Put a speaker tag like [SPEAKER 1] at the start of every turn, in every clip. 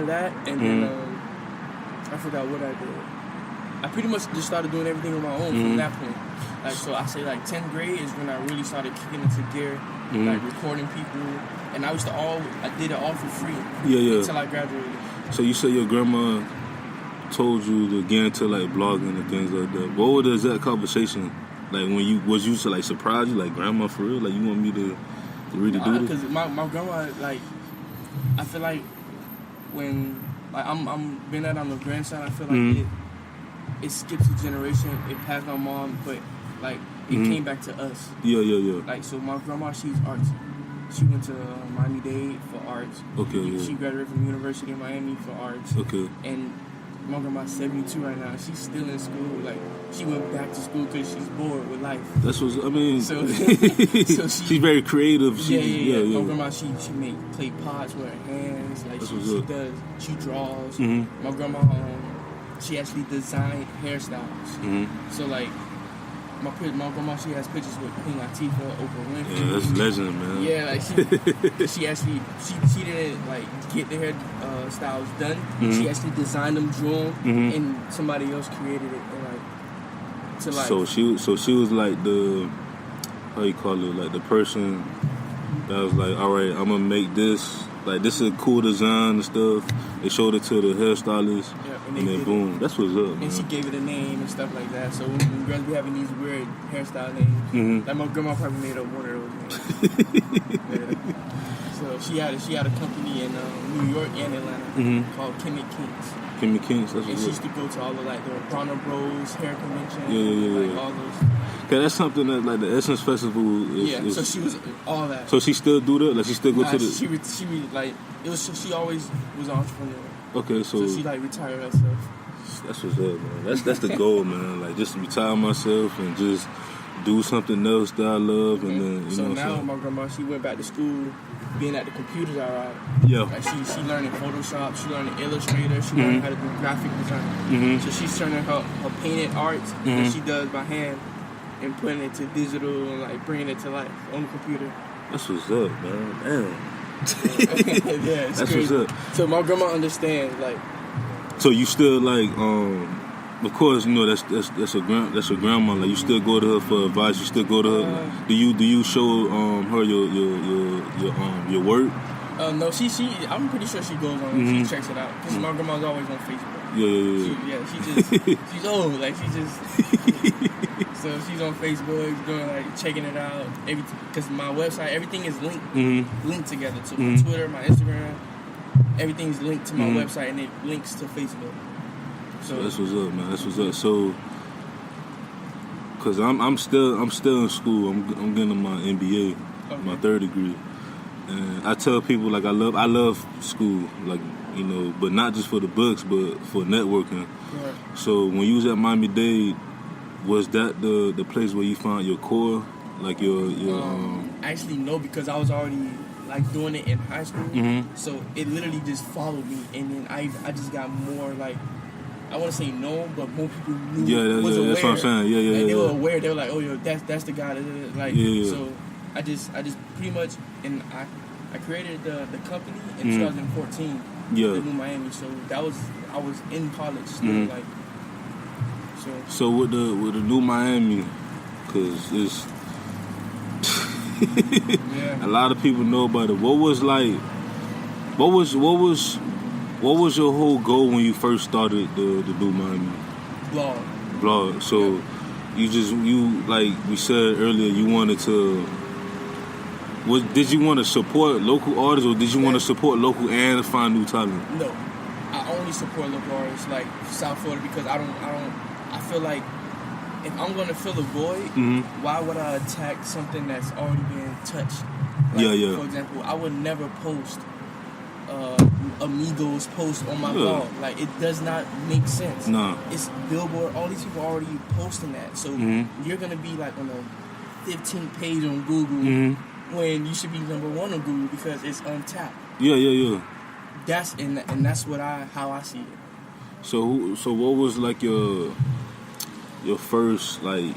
[SPEAKER 1] that, and then I forgot what I did. I pretty much just started doing everything on my own from that point. Like, so I say like 10th grade is when I really started kicking into gear, like recording people, and I did it all for free. Until I graduated.
[SPEAKER 2] So you said your grandma told you to get into like blogging and things like that. What was the exact conversation? Like when you to like surprise you, like grandma for real? Like you want me to really do this?
[SPEAKER 1] Because my grandma, like, I feel like when like I'm being that I'm a grandson, I feel like it skips a generation. It passed my mom, but like it came back to us.
[SPEAKER 2] Yeah.
[SPEAKER 1] Like, so my grandma, she's arts. She went to Miami-Dade for arts.
[SPEAKER 2] Okay.
[SPEAKER 1] She graduated from the University of Miami for arts.
[SPEAKER 2] Okay.
[SPEAKER 1] And my grandma's 72 right now. She's still in school. Like, she went back to school because she's bored with life.
[SPEAKER 2] That's what I mean.
[SPEAKER 1] So
[SPEAKER 2] she's very creative.
[SPEAKER 1] Yeah. My grandma, she make clay pots with her hands. Like, she draws. My grandma, she actually designed hairstyles. So like, my grandma, she has pictures with Queen Latifah, Oprah Winfrey.
[SPEAKER 2] Yeah, that's legend, man.
[SPEAKER 1] Yeah, like she actually she didn't like get the hair styles done. She actually designed them, drew them, and somebody else created it. And like to like.
[SPEAKER 2] So she was like the, how you call it, like the person that was like, all right, I'm gonna make this. Like, this is a cool design and stuff. They showed it to the hairstylist, and then boom, that's what's up, man.
[SPEAKER 1] And she gave it a name and stuff like that. So when girls be having these weird hairstyle names, like my grandma probably made up one of those names. So she had a company in New York and Atlanta called Kimmy Kinks.
[SPEAKER 2] Kimmy Kinks, that's
[SPEAKER 1] and
[SPEAKER 2] what's
[SPEAKER 1] she
[SPEAKER 2] up.
[SPEAKER 1] used to go to all the like the Bronner Bros hair convention.
[SPEAKER 2] Yeah.
[SPEAKER 1] All those.
[SPEAKER 2] Okay, that's something that like the Essence Festival is.
[SPEAKER 1] So she was all that.
[SPEAKER 2] So she still do that? Like she still go to the.
[SPEAKER 1] She like it was. She always was an entrepreneur.
[SPEAKER 2] Okay, so
[SPEAKER 1] she like retired herself.
[SPEAKER 2] That's what's up, man. That's the goal, man. Like just retire myself and just do something else that I love, and then
[SPEAKER 1] so now my grandma, she went back to school, being at the computers outright.
[SPEAKER 2] Yeah.
[SPEAKER 1] Like she learning Photoshop, she learning Illustrator, she learning how to do graphic design. So she's turning her painted art that she does by hand and putting it to digital and like bringing it to life on the computer.
[SPEAKER 2] That's what's up, man. Damn.
[SPEAKER 1] Yeah, it's
[SPEAKER 2] that's
[SPEAKER 1] crazy.
[SPEAKER 2] What's up.
[SPEAKER 1] So my grandma understands, like.
[SPEAKER 2] So you still like, of course, you know that's your grandma. Like you still go to her for advice. You still go to her. Do you show her your work?
[SPEAKER 1] No, she. I'm pretty sure she goes on. She checks it out because my grandma's always on Facebook.
[SPEAKER 2] Yeah.
[SPEAKER 1] She's old. Like she just. So she's on Facebook, doing like checking it out. Because my website, everything is linked together. So my Twitter, my Instagram, everything's linked to my website, and it links to Facebook. So
[SPEAKER 2] that's what's up, man. That's what's up. So, cause I'm still in school. I'm getting my MBA, my third degree, and I tell people like I love school, like you know, but not just for the books, but for networking.
[SPEAKER 1] Right.
[SPEAKER 2] So when you was at Miami-Dade, was that the place where you found your core, like your
[SPEAKER 1] Actually, no, because I was already like doing it in high school, so it literally just followed me, and then I just got more like. I want to say known, but more people knew. Was aware.
[SPEAKER 2] That's what I'm saying. Yeah.
[SPEAKER 1] They were aware. They were like, "Oh, yo, that's the guy." Like, so I just pretty much, and I created the company in 2014.
[SPEAKER 2] Yeah.
[SPEAKER 1] TheNuMiami. So I was in college still, like.
[SPEAKER 2] So with the NuMiami, because it's a lot of people know about it. What was your whole goal when you first started the NuMiami? Blog. So you like we said earlier, you wanted to. Did you want to support local artists, or did you want to support local and find new talent?
[SPEAKER 1] No, I only support local artists like South Florida because I feel like if I'm gonna fill a void, why would I attack something that's already been touched? Like, for example, I would never post Amigos post on my blog. Like, it does not make sense.
[SPEAKER 2] No.
[SPEAKER 1] It's Billboard. All these people are already posting that. So you're going to be like on the 15th page on Google when you should be number one on Google because it's untapped.
[SPEAKER 2] Yeah.
[SPEAKER 1] That's how I see it.
[SPEAKER 2] So what was like your first like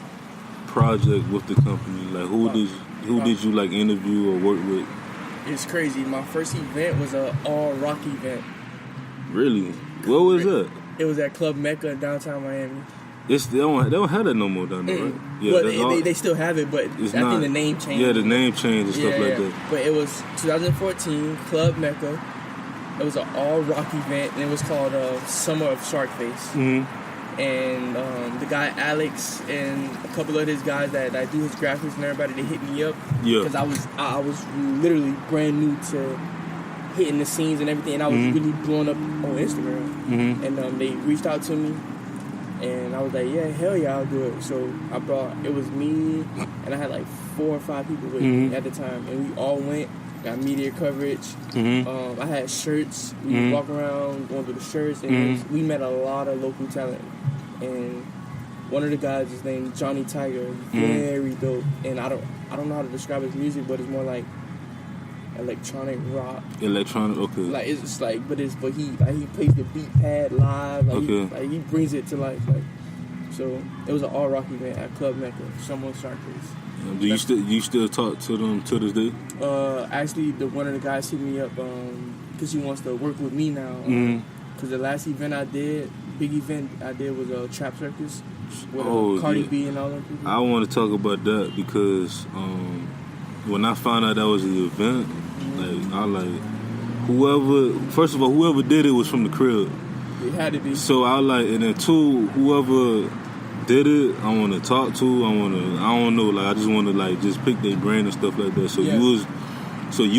[SPEAKER 2] project with the company? Like who did you like interview or work with?
[SPEAKER 1] It's crazy. My first event was an all-rock event.
[SPEAKER 2] Really? What was that?
[SPEAKER 1] It was at Club Mecca in downtown Miami.
[SPEAKER 2] They don't have that no more down there, right?
[SPEAKER 1] Yeah, well, they still have it, but I think the name changed.
[SPEAKER 2] Yeah, the name changed and stuff like that.
[SPEAKER 1] But it was 2014 Club Mecca. It was an all-rock event, and it was called Summer of Sharkface. Mm-hmm. And the guy Alex and a couple of his guys that do his graphics and everybody, they hit me up. Yeah. Because I was literally brand new to hitting the scenes and everything, and I was really blowing up on Instagram. Mm-hmm. And they reached out to me, and I was like, yeah, hell yeah, I'll do it. So it was me, and I had like 4 or 5 people with me at the time, and we all went. Got media coverage. Mm-hmm. I had shirts. We would walk around going through the shirts, and we met a lot of local talent. And one of the guys is named Johnny Tiger. Very dope. And I don't know how to describe his music, but it's more like electronic rock. Electronic, okay. Like it's like, but he plays the beat pad live. Like he brings it to life. Like, so it was an all rock event at Club Mecca. Someone Sharkface.
[SPEAKER 2] Do you still talk to them to this day?
[SPEAKER 1] Actually, one of the guys hit me up because he wants to work with me now. Because the last event I did, big event I did was a Trap Circus with Cardi B and all them people.
[SPEAKER 2] I want to talk about that because when I found out that was the event, whoever did it was from the crib.
[SPEAKER 1] It had to be.
[SPEAKER 2] So I and then 2, whoever did it, I want to talk to. I don't know. I just want to just pick their brain and stuff like that. So you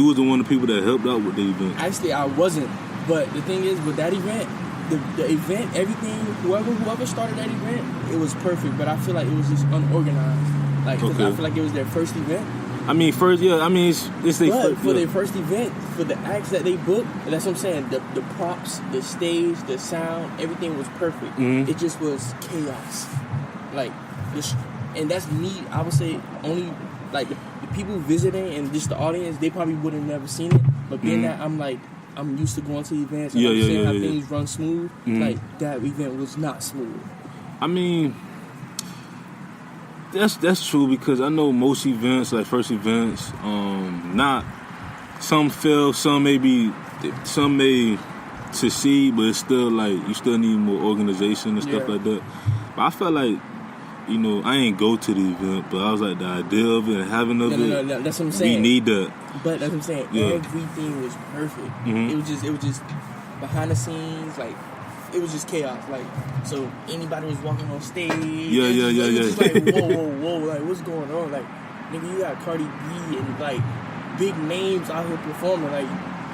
[SPEAKER 2] was the one of the people that helped out with the event.
[SPEAKER 1] Actually, I wasn't. But the thing is, with that event, the event, everything, whoever started that event, it was perfect. But I feel like it was just unorganized. I feel like it was their first event.
[SPEAKER 2] I mean, first, yeah. I mean, it's their first.
[SPEAKER 1] For their first event, for the acts that they booked, that's what I'm saying. The props, the stage, the sound, everything was perfect. Mm-hmm. It just was chaos. And that's me. I would say only the people visiting and just the audience, they probably would have never seen it. But being that I'm used to going to events and seeing how things run smooth. That event was not smooth.
[SPEAKER 2] I mean, that's true because I know most events, first events, some fail, some may succeed, but it's still you still need more organization and stuff like that. But I felt like, I ain't go to the event, but I was the idea of it and having of it.
[SPEAKER 1] No, that's what I'm saying.
[SPEAKER 2] We need that.
[SPEAKER 1] But that's what I'm saying. Yeah. Everything was perfect. Mm-hmm. It was just behind the scenes, it was just chaos. So anybody was walking on stage.
[SPEAKER 2] Yeah.
[SPEAKER 1] Just whoa, what's going on? Nigga, you got Cardi B and big names out here performing.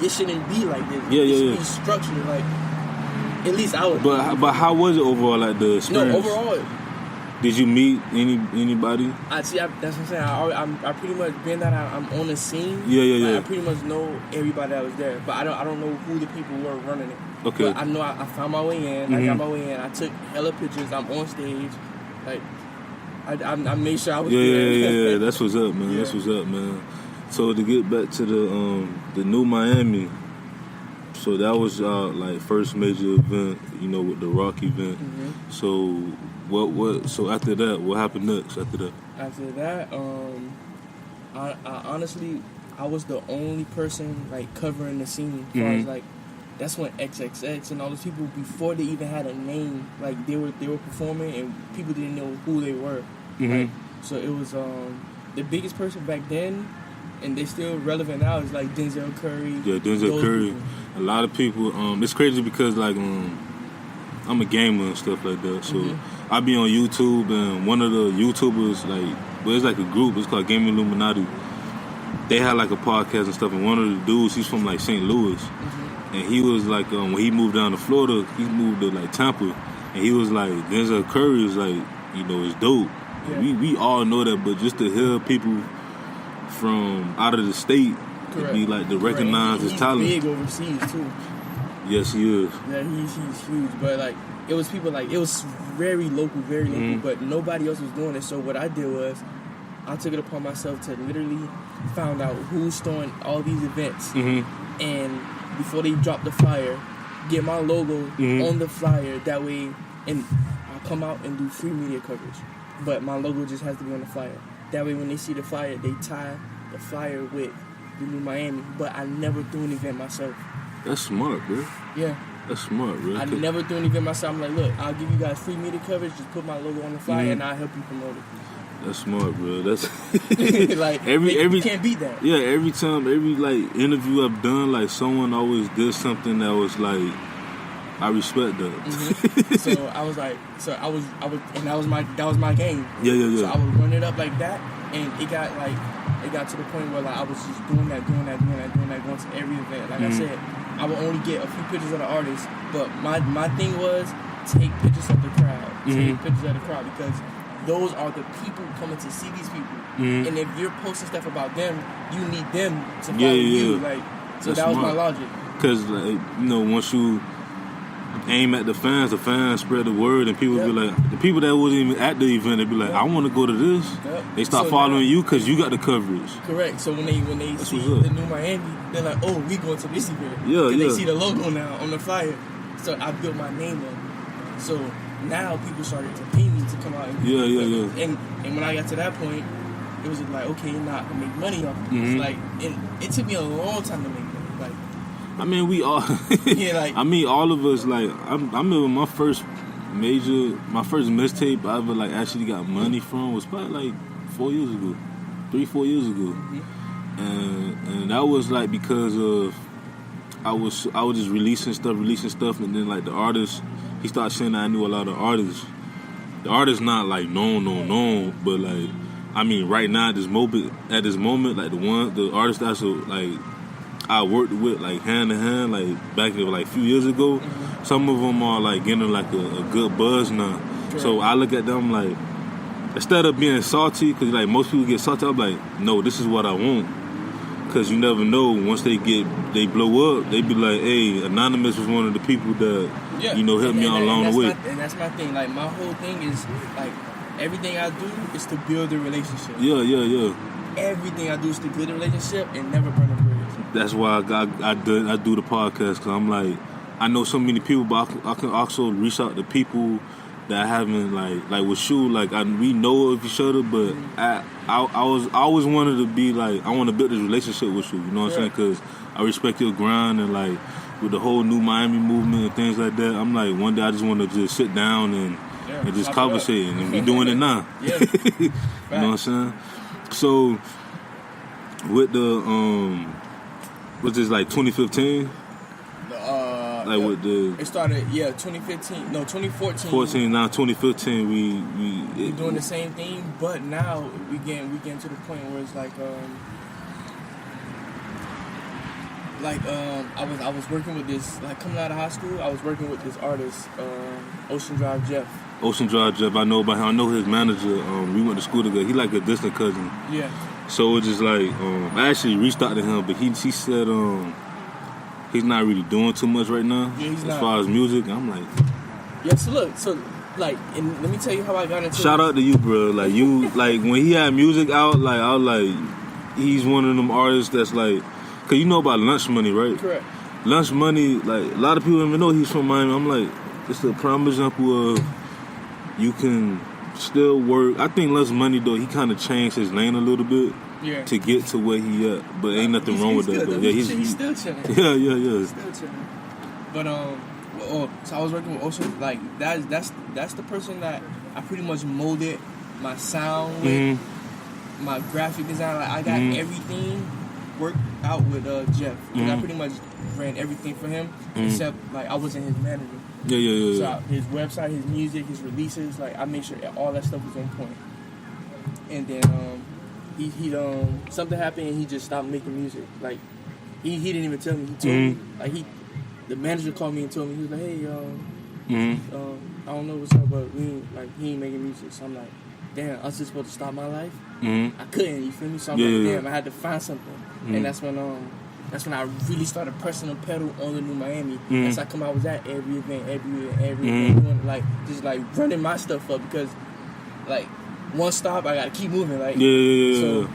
[SPEAKER 1] It shouldn't be like this. It should be structured. At least I would.
[SPEAKER 2] But how was it overall? The experience?
[SPEAKER 1] No, overall.
[SPEAKER 2] Did you meet anybody?
[SPEAKER 1] That's what I'm saying. I pretty much, being that I'm on the scene.
[SPEAKER 2] Yeah.
[SPEAKER 1] I pretty much know everybody that was there, but I don't know who the people were running it.
[SPEAKER 2] Okay.
[SPEAKER 1] But I know I found my way in. Mm-hmm. I got my way in. I took hella pictures. I'm on stage. I made sure I was there.
[SPEAKER 2] Yeah. That's what's up, man. Yeah. That's what's up, man. So to get back to the NuMiami. So that was first major event, with the rock event. Mm-hmm. So So after that, what happened next? After that,
[SPEAKER 1] I honestly, I was the only person covering the scene. As far as that's when XXX and all those people, before they even had a name, they were performing and people didn't know who they were. Mm-hmm. So it was the biggest person back then. And they're still relevant now. Is Denzel Curry. Yeah,
[SPEAKER 2] Denzel Curry. People. A lot of people. It's crazy because I'm a gamer and stuff like that. So I be on YouTube, and one of the YouTubers it's a group. It's called Gaming Illuminati. They had a podcast and stuff. And one of the dudes, he's from St. Louis, and he was when he moved down to Florida, he moved to Tampa, and he was Denzel Curry is is dope. Yeah. We all know that, but just to hear people from out of the state to be to recognize his talent.
[SPEAKER 1] He's big overseas too.
[SPEAKER 2] Yes, he is.
[SPEAKER 1] Yeah, he's huge. But it was people it was very local, but nobody else was doing it. So what I did was I took it upon myself to literally find out who's throwing all these events, and before they drop the flyer, get my logo on the flyer. That way, and I'll come out and do free media coverage. But my logo just has to be on the flyer. That way, when they see the flyer, they tie the flyer with TheNuMiami. But I never threw an event myself.
[SPEAKER 2] That's smart, bro.
[SPEAKER 1] Yeah.
[SPEAKER 2] That's smart, bro.
[SPEAKER 1] I never do an event myself. I'm like, look, I'll give you guys free media coverage. Just put my logo on the flyer, and I'll help you promote it.
[SPEAKER 2] That's smart, bro. That's
[SPEAKER 1] like
[SPEAKER 2] every
[SPEAKER 1] you can't beat that.
[SPEAKER 2] Yeah, every like interview I've done, like someone always did something that was like, I respect that.
[SPEAKER 1] Mm-hmm. So I was, and that was my game.
[SPEAKER 2] Yeah.
[SPEAKER 1] So I would run it up like that, and it got to the point where like I was just doing that, going to every event. Like I said, I would only get a few pictures of the artist, but my thing was take pictures of the crowd, because those are the people coming to see these people. And if you're posting stuff about them, you need them to follow you. Like, so that's that was smart. My logic.
[SPEAKER 2] Because like, once you aim at the fans spread the word, and people be like, the people that wasn't even at the event, they be like, I want to go to this. They start following you because you got the coverage.
[SPEAKER 1] Correct. So when they see the NuMiami, they're like, oh, we going to this event. They see the logo now on the flyer. So I built my name up. So now people started to pay me to come out and And when I got to that point, it was like, okay, you're not gonna make money off of this. Like, it took me a long time to make money. Like,
[SPEAKER 2] I mean, we all. I mean, all of us. Like, I remember my first mixtape I ever like actually got money from was probably like 4 years ago, 3-4 years ago, and that was like because of I was just releasing stuff, and then like the artist. He started saying that I knew a lot of artists. The artists not like known, but like, I mean, right now at this moment, like the artists that's like I worked with like hand to hand, like back like a few years ago. Some of them are like getting like a good buzz now. Sure. So I look at them like, instead of being salty, because like most people get salty, I'm like, no, this is what I want. Because you never know, once they blow up, they be like, hey, Anonymous was one of the people that, helped me along the way.
[SPEAKER 1] And that's my thing. Like, my whole thing is, like, everything I do is to build a relationship.
[SPEAKER 2] Yeah.
[SPEAKER 1] Everything I do is to build a relationship and never burn a bridge.
[SPEAKER 2] That's why I do the podcast, because I'm like, I know so many people, but I can also reach out to people that I haven't, like with you, like, we know of each other, but I always wanted to be like, I want to build this relationship with you, you know what I'm saying? Because I respect your grind, and like with the whole NuMiami movement and things like that, I'm like, one day I just want to just sit down and just conversate, and we doing it now. You know what I'm saying? So with the what's this, like 2015? Like with the,
[SPEAKER 1] it started 2015, no 2014.
[SPEAKER 2] 14, now 2015 we
[SPEAKER 1] doing the same thing, but now we getting to the point where it's like I was working with this, like, coming out of high school, I was working with this artist, Ocean Drive Jeff. I know about him. I know his manager. We went to school together. He like a distant cousin. Yeah. So it's just like I actually reached out to him, but he said he's not really doing too much right now as far as music. I'm like, and let me tell you how I got into. Shout out to you, bro. Like, you, like, when he had music out, like, I was like, he's one of them artists that's like, cause you know about Lunch Money, right? Correct. Lunch Money, like, a lot of people don't even know he's from Miami. I'm like, it's a prime example of you can still work. I think Lunch Money, though, he kind of changed his lane a little bit. Yeah. To get to where he at, but ain't nothing wrong with that. Though. Yeah, he's still chilling. Yeah. He's still chilling. But so I was working with Ocean. Like, that's the person that I pretty much molded my sound with, my graphic design. Like, I got everything worked out with Jeff. I pretty much ran everything for him, except like I wasn't his manager. Yeah. So his website, his music, his releases, like, I made sure all that stuff was on point. And then he something happened and he just stopped making music. Like, he didn't even tell me. He told me, like, the manager called me and told me, he was like, hey, I don't know what's up, but he ain't making music. So I'm like, damn, I was just supposed to stop my life. I couldn't, you feel me? So I'm like, damn, I had to find something. And that's when I really started pressing the pedal on the NuMiami. That's how come I was at every event, doing, like, just like running my stuff up, because like, one stop, I gotta keep moving. Like, So,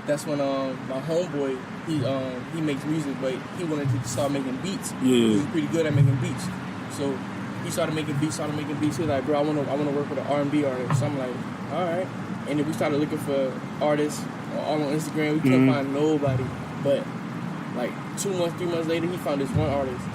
[SPEAKER 1] that's when my homeboy, he makes music, but he wanted to start making beats. He's pretty good at making beats. So he started making beats. He was like, bro, I wanna work with an R&B artist. So I'm like, all right. And then we started looking for artists all on Instagram. We couldn't find nobody. But Like 2 months, 3 months later, he found this one artist.